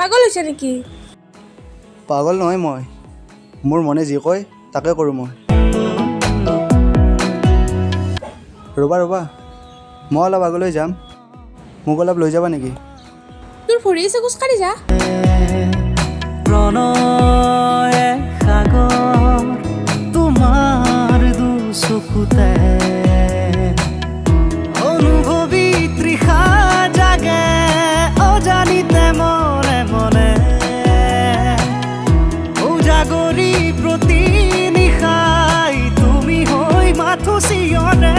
পাগল হৈছে নেকি? পাগল নহয় মই, মোৰ মনে যি কয় তাকে কৰোঁ মই। ৰ'বা ৰ'বা, মই অলপ আগলৈ যাম, মোক অলপ লৈ যাবা নেকি? তোৰ ভৰি আছে, খোজকাঢ়ি যা। প্ৰণয়ে সাগৰ তোমাৰ দুচকুতে অনুভৱী তৃষা জাগে অজানিতে মনে মনে উজাগৰি প্ৰতি নিশাই তুমি হৈ মাথো চিয়নে।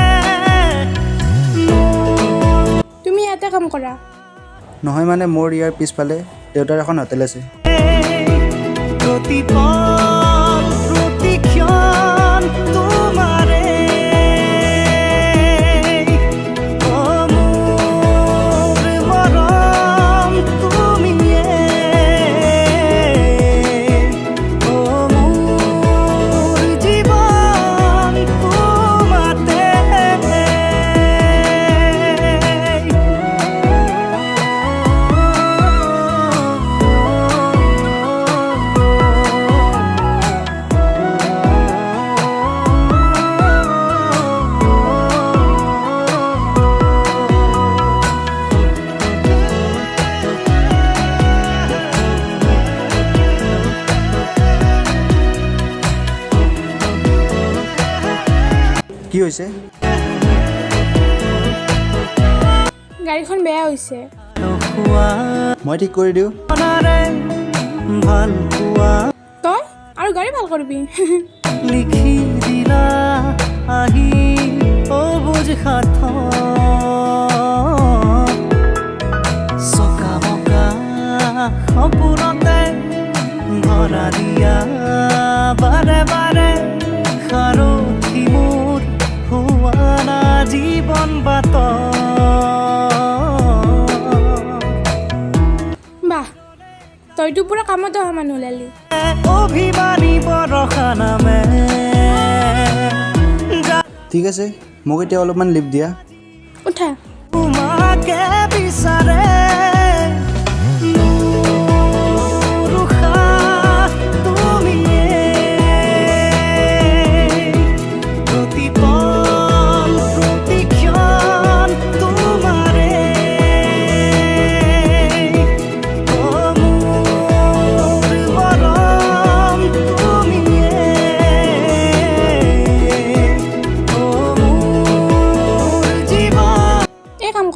তুমি ইয়াতে কাম কৰা? নহয় মানে মোৰ ইয়াৰ পিছফালে দেউতাৰ এখন হোটেল আছে। প্ৰতিপল প্ৰতিক্ষণ তোমাৰে মোৰ মৰম তুমিয়ে মোৰ জীৱন তোমাতে। কি হৈছে? গাড়ীখন বেয়া হৈছে। মই ঠিক কৰি দিওঁ। ভাল পোৱা তই আৰু গাড়ী ভাল কৰিবি। লিখি দিলা আহি অবুজ সাথ চকা মকা সপোনতে ভৰা দিয়া বাৰে বাৰে সাৰথি মোৰ হোৱা না জীৱন বাট। বাহ, তইতো পুৰা কামত অহা মানুহ ওলালি। অভিমানী বৰষা নামে ঠিক আছে, মোক এতিয়া অলপমান লিপ দিয়া। উঠা। তোমাকে বিচাৰে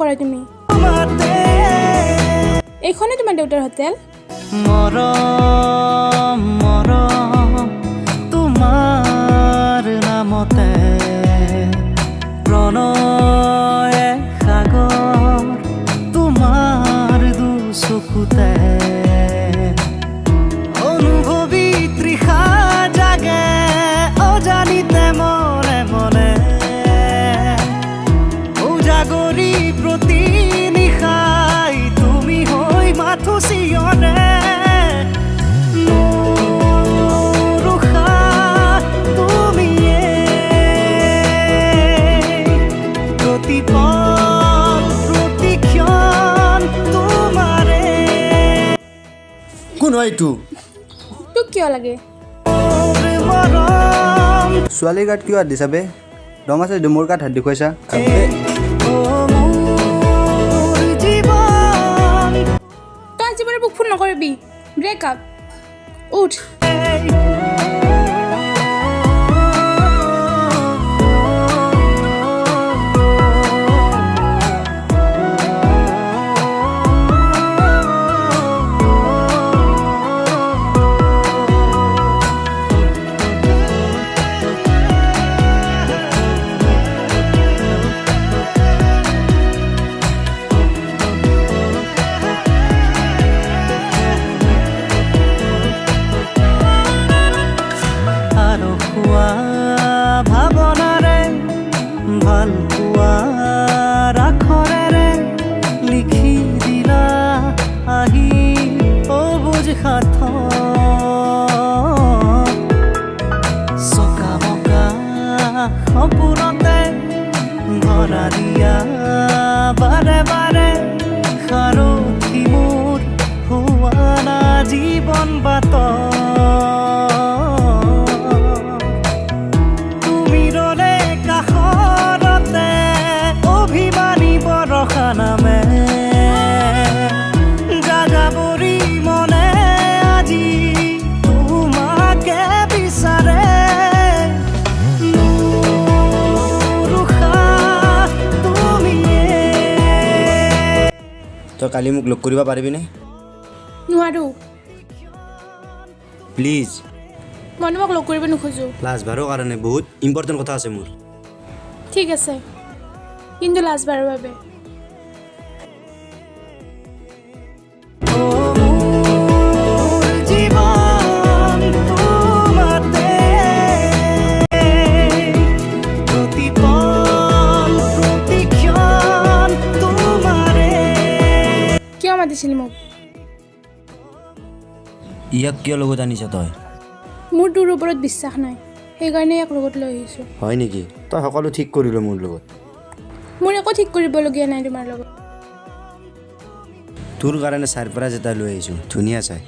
কৰা তুমি? এইখনে তোমাৰ দেউতাৰ হোটেল? মৰম মৰম তোমাৰ নামতে প্ৰণয়ে সাগৰ তোমাৰ দুচকুতে অনুভৱী তৃষা জাগে অজানিতে মনে মনে উজাগৰি প্ৰতি নিশাই তুমি হৈ মাথো চিয়নে। মোৰ উশাহ তুমিয়ে প্ৰতিপল প্ৰতিক্ষণ তোমাৰে। কোন হয় এইটো? তোক কিয় লাগে? মৰম ছোৱালীৰ গাত কিয় হাত দিছা বে? দম আছে মোৰ গাত হাত দেখুৱাইছা। তই আজি বাৰু মোক ফোন নকৰিবি। ব্ৰেকআপ। উঠ। সাৰথি মোৰ হোৱা না জীৱন বাট তুমি ৰলে কাষৰতে অভিমানী বৰষা নামে যাযাবৰী মনে আজি তোমাকে বিচাৰে তই কালি মোক লগ কৰিব পাৰিবিনে নোৱাৰোঁ প্লিজ মই তোমাক লগ কৰিব নোখোজোঁ লাজবাৰৰ কাৰণে বহুত ইম্পৰ্টেণ্ট কথা আছে মোৰ ঠিক আছে কিন্তু লাজবাৰৰ বাবে জীৱন তোমাতে প্ৰতিপল প্ৰতিক্ষণ তোমাৰে কিয় মাতিছিলি মোক ইয়াক কিয় লগত আনিছ তই মোৰ তোৰ ওপৰত বিশ্বাস নাই সেইকাৰণে ইয়াক লগত লৈ আহিছোঁ হয় নেকি তই সকলো ঠিক কৰিলো মোৰ লগত মোৰ একো ঠিক কৰিবলগীয়া নাই তোমাৰ লগত তোৰ কাৰণে ছাৰপ্ৰাইজ এটা লৈ আহিছোঁ ধুনীয়া চাই